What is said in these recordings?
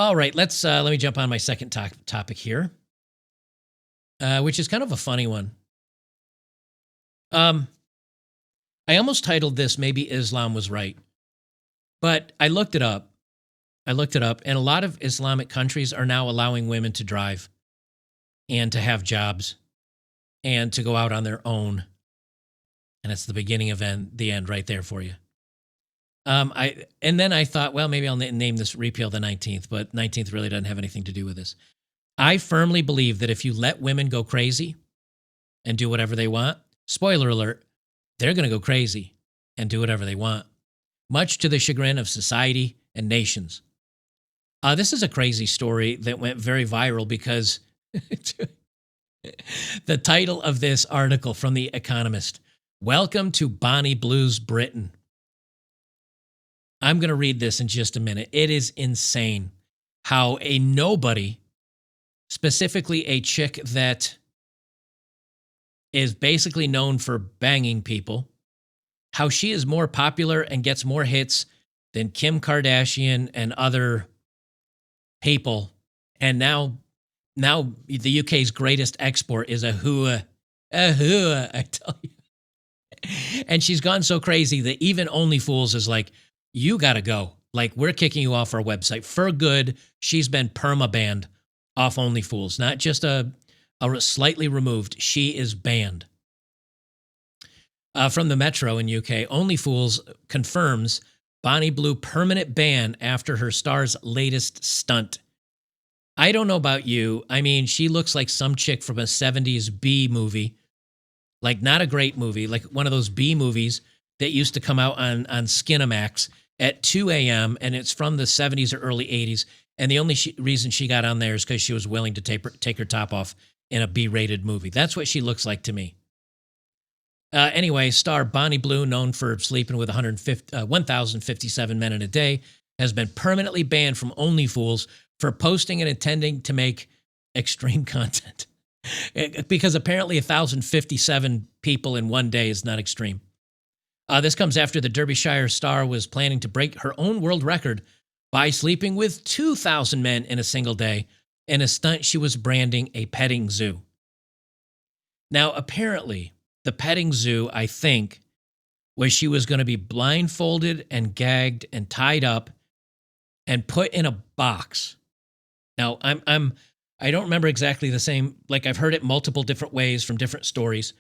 All right, let me jump on my second topic here, which is kind of a funny one. I almost titled this "Maybe Islam Was Right," but I looked it up. And a lot of Islamic countries are now allowing women to drive and to have jobs and to go out on their own. And it's the beginning of the end right there for you. Then I thought, well, maybe I'll name this "Repeal the 19th," but 19th really doesn't have anything to do with this. I firmly believe that if you let women go crazy and do whatever they want, spoiler alert, they're going to go crazy and do whatever they want, much to the chagrin of society and nations. This is a crazy story that went very viral because the title of this article from The Economist, "Welcome to Bonnie Blue's Britain." I'm going to read this in just a minute. It is insane how a nobody, specifically a chick that is basically known for banging people, how she is more popular and gets more hits than Kim Kardashian and other people. And now the UK's greatest export is a hua, I tell you. And she's gone so crazy that even OnlyFools is like, you got to go. Like, we're kicking you off our website for good. She's been perma-banned off OnlyFools, not just a slightly removed. She is banned. From the Metro in UK, OnlyFools confirms Bonnie Blue permanent ban after her star's latest stunt. I don't know about you. I mean, she looks like some chick from a 70s B movie. Like, not a great movie, like one of those B movies that used to come out on Skinamax at 2 a.m. and it's from the 70s or early 80s. And the only reason she got on there is because she was willing to take her top off in a B-rated movie. That's what she looks like to me. Anyway, star Bonnie Blue, known for sleeping with 1,057 men in a day, has been permanently banned from OnlyFools for posting and intending to make extreme content. Because apparently 1,057 people in one day is not extreme. This comes after the Derbyshire star was planning to break her own world record by sleeping with 2,000 men in a single day in a stunt she was branding a petting zoo. Now, apparently, the petting zoo, I think, was she was going to be blindfolded and gagged and tied up and put in a box. Now, I don't remember exactly the same, like I've heard it multiple different ways from different stories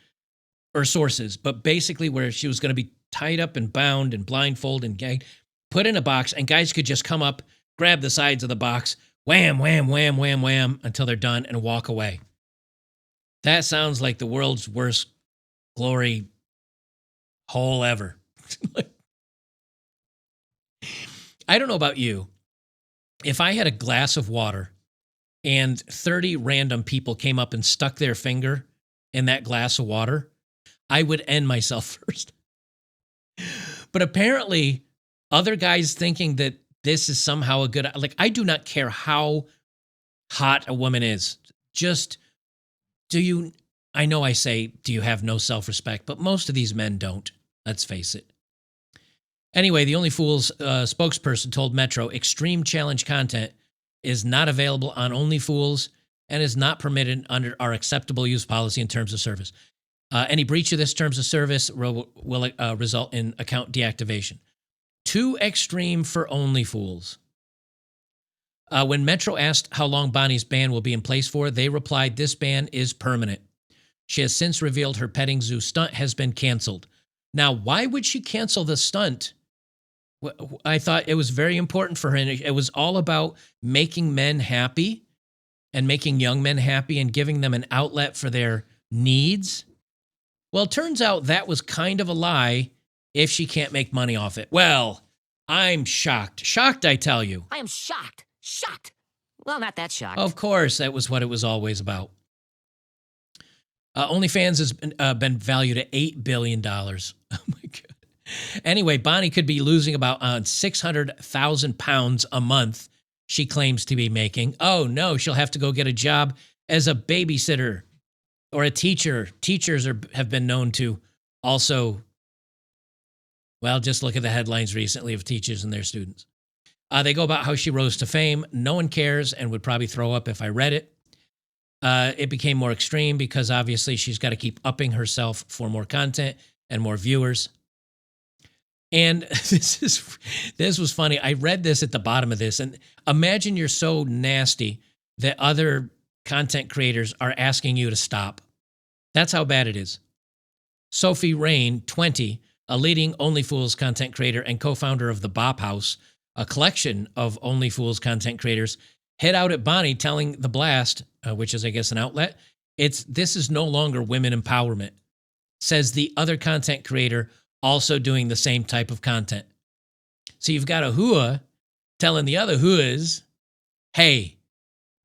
or sources, but basically where she was going to be tied up and bound and blindfolded and gagged, put in a box, and guys could just come up, grab the sides of the box, wham, wham, wham, wham, wham, until they're done and walk away. That sounds like the world's worst glory hole ever. I don't know about you. If I had a glass of water and 30 random people came up and stuck their finger in that glass of water, I would end myself first. But apparently, other guys thinking that this is somehow a good, like, I do not care how hot a woman is. Just, I know I say, do you have no self-respect? But most of these men don't. Let's face it. Anyway, the OnlyFools spokesperson told Metro extreme challenge content is not available on OnlyFools and is not permitted under our acceptable use policy and terms of service. Any breach of this terms of service will result in account deactivation. Too extreme for OnlyFools. When Metro asked how long Bonnie's ban will be in place for, they replied, this ban is permanent. She has since revealed her petting zoo stunt has been canceled. Now, why would she cancel the stunt? I thought it was very important for her. And it was all about making men happy and making young men happy and giving them an outlet for their needs. Well, it turns out that was kind of a lie if she can't make money off it. Well, I'm shocked. Shocked, I tell you. I am shocked. Shocked. Well, not that shocked. Of course, that was what it was always about. OnlyFans has been valued at $8 billion. Oh, my God. Anyway, Bonnie could be losing about 600,000 pounds a month, she claims to be making. Oh, no, she'll have to go get a job as a babysitter or a teacher. Teachers have been known to also, well, just look at the headlines recently of teachers and their students. They go about how she rose to fame. No one cares and would probably throw up if I read it. It became more extreme because obviously she's got to keep upping herself for more content and more viewers. And this was funny. I read this at the bottom of this, and imagine you're so nasty that other content creators are asking you to stop. That's how bad it is. Sophie Rain, 20, a leading Only Fools content creator and co-founder of the Bop House, a collection of Only Fools content creators, hit out at Bonnie telling The Blast, which is, I guess, an outlet, this is no longer women empowerment, says the other content creator also doing the same type of content. So you've got a hua telling the other huas, hey,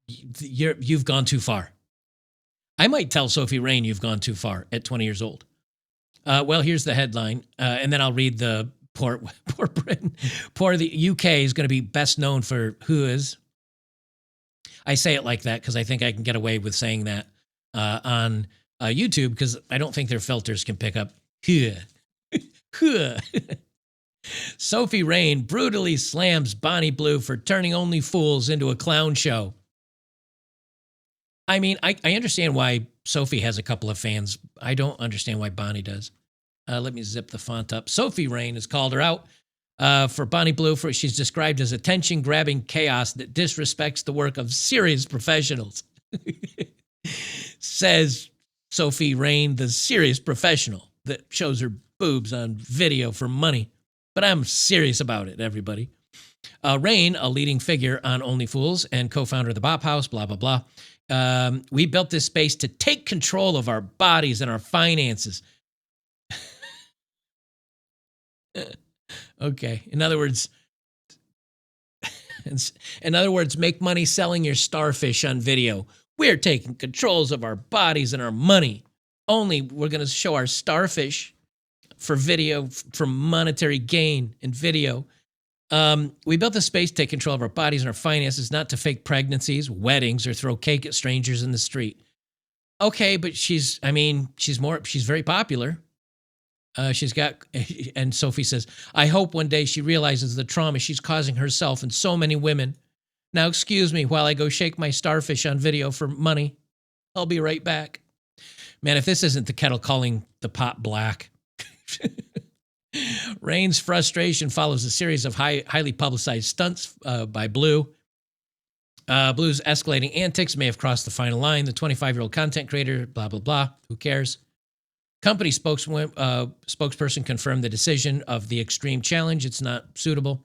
you've gone too far. I might tell Sophie Rain you've gone too far at 20 years old. Well, here's the headline, and then I'll read the poor Britain. Poor the UK is going to be best known for huas. I say it like that because I think I can get away with saying that on YouTube because I don't think their filters can pick up hua. Sophie Rain brutally slams Bonnie Blue for turning Only Fools into a clown show. I mean, I understand why Sophie has a couple of fans. I don't understand why Bonnie does. Let me zip the font up. Sophie Rain has called her out for Bonnie Blue for she's described as attention-grabbing chaos that disrespects the work of serious professionals. Says Sophie Rain, the serious professional that shows her boobs on video for money. But I'm serious about it, everybody. Rain, a leading figure on Only Fools and co-founder of the Bop House, blah, blah, blah. We built this space to take control of our bodies and our finances. Okay. In other words, make money selling your starfish on video. We're taking controls of our bodies and our money. Only we're going to show our starfish for video, for monetary gain in video. We built this space to take control of our bodies and our finances, not to fake pregnancies, weddings, or throw cake at strangers in the street. Okay, but she's very popular. And Sophie says, I hope one day she realizes the trauma she's causing herself and so many women. Now, excuse me while I go shake my starfish on video for money. I'll be right back. Man, if this isn't the kettle calling the pot black. Rain's frustration follows a series of highly publicized stunts by Blue. Blue's escalating antics may have crossed the final line. The 25-year-old content creator, blah, blah, blah. Who cares? Company spokesperson confirmed the decision of the extreme challenge. It's not suitable.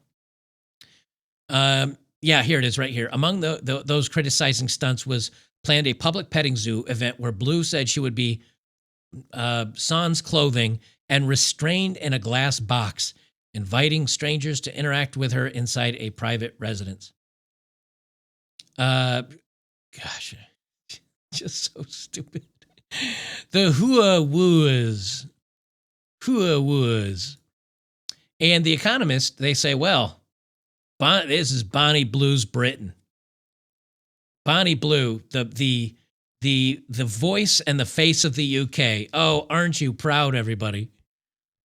Yeah, here it is right here. Among those criticizing stunts was planned a public petting zoo event where Blue said she would be sans clothing and restrained in a glass box, inviting strangers to interact with her inside a private residence. Gosh, just so stupid. The hua-woos. And The Economist, they say, well, this is Bonnie Blue's Britain. Bonnie Blue, the voice and the face of the UK. Oh, aren't you proud, everybody?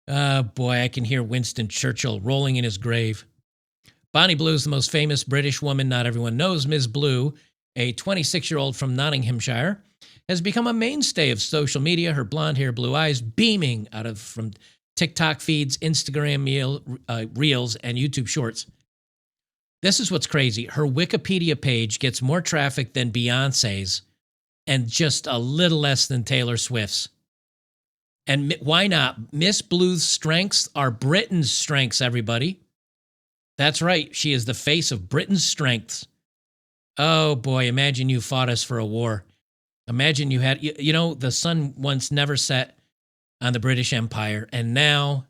Boy, I can hear Winston Churchill rolling in his grave. Bonnie Blue is the most famous British woman not everyone knows. Ms. Blue, a 26-year-old from Nottinghamshire, has become a mainstay of social media, her blonde hair, blue eyes beaming from TikTok feeds, Instagram reels, and YouTube shorts. This is what's crazy. Her Wikipedia page gets more traffic than Beyonce's and just a little less than Taylor Swift's. And why not? Miss Blue's strengths are Britain's strengths, everybody. That's right. She is the face of Britain's strengths. Oh, boy. Imagine you fought us for a war. Imagine you had, the sun once never set on the British Empire. And now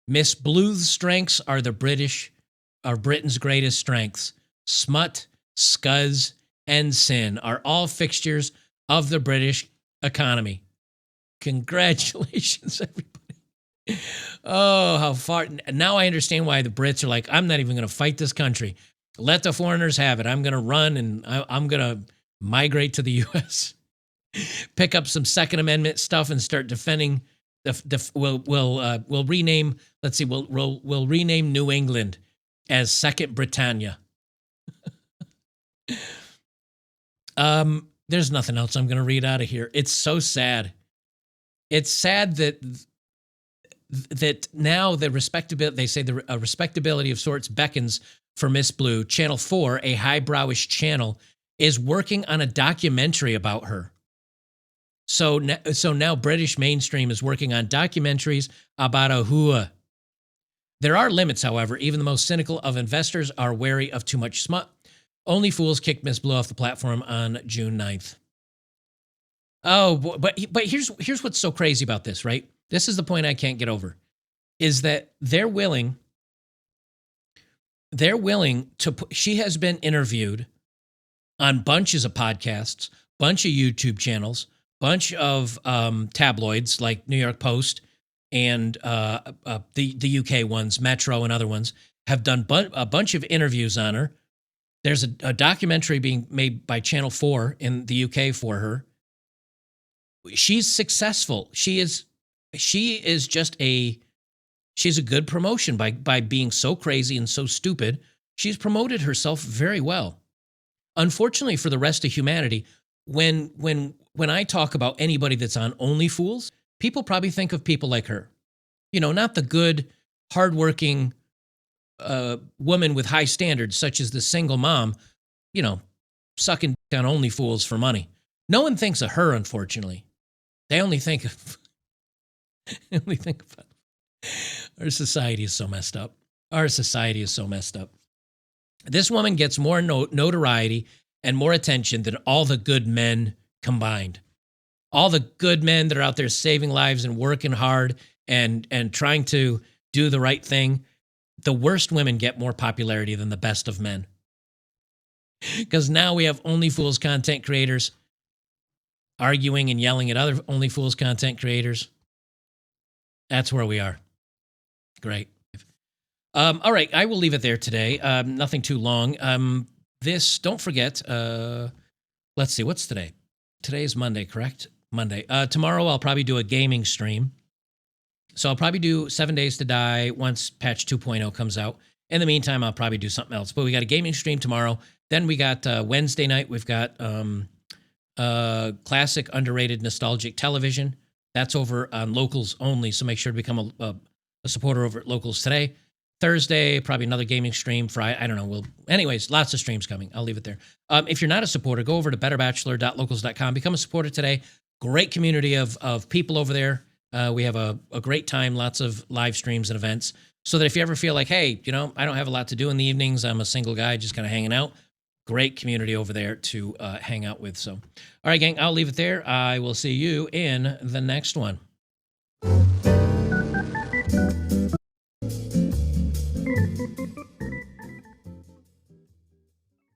Miss Blue's strengths are Britain's greatest strengths. Smut, scuzz, and sin are all fixtures of the British economy. Congratulations, everybody. Oh, how far. Now I understand why the Brits are like, I'm not even going to fight this country. Let the foreigners have it. I'm going to run and I'm going to migrate to the U.S., pick up some Second Amendment stuff and start defending. We'll rename. Let's see. We'll rename New England as Second Britannia. There's nothing else I'm going to read out of here. It's so sad. It's sad that now the respectability, they say the respectability of sorts beckons for Miss Blue. Channel 4, a highbrowish channel, is working on a documentary about her. So now British mainstream is working on documentaries about Ahua. There are limits, however. Even the most cynical of investors are wary of too much smut. Only Fools kicked Miss Blue off the platform on June 9th. Oh, but here's what's so crazy about this, right? This is the point I can't get over, is that they're willing to she has been interviewed on bunches of podcasts, bunch of YouTube channels, bunch of tabloids like New York Post and the UK ones, Metro and other ones, have done a bunch of interviews on her. There's a documentary being made by Channel 4 in the UK for her. She's successful. She's a good promotion by being so crazy and so stupid. She's promoted herself very well. Unfortunately for the rest of humanity, when I talk about anybody that's on Only Fools, people probably think of people like her. You know, not the good, hardworking woman with high standards, such as the single mom, you know, sucking dick on Only Fools for money. No one thinks of her, unfortunately. They only think of our society is so messed up. Our society is so messed up. This woman gets more notoriety and more attention than all the good men combined. All the good men that are out there saving lives and working hard and trying to do the right thing. The worst women get more popularity than the best of men. Because now we have Only Fools content creators arguing and yelling at other Only Fools content creators. That's where we are. Great. All right, I will leave it there today. Nothing too long. Don't forget, let's see, what's today? Today is Monday, correct? Monday. Tomorrow I'll probably do a gaming stream. So I'll probably do 7 Days to Die once patch 2.0 comes out. In the meantime, I'll probably do something else. But we got a gaming stream tomorrow. Then we got Wednesday night, we've got classic, underrated, nostalgic television. That's over on Locals only, so make sure to become a supporter over at Locals today. Thursday, probably another gaming stream. Friday, I don't know. Anyways, lots of streams coming. I'll leave it there. If you're not a supporter, go over to betterbachelor.locals.com. Become a supporter today. Great community of people over there. We have a great time, lots of live streams and events. So that if you ever feel like, hey, you know, I don't have a lot to do in the evenings, I'm a single guy just kind of hanging out, great community over there to hang out with. So, all right, gang, I'll leave it there. I will see you in the next one.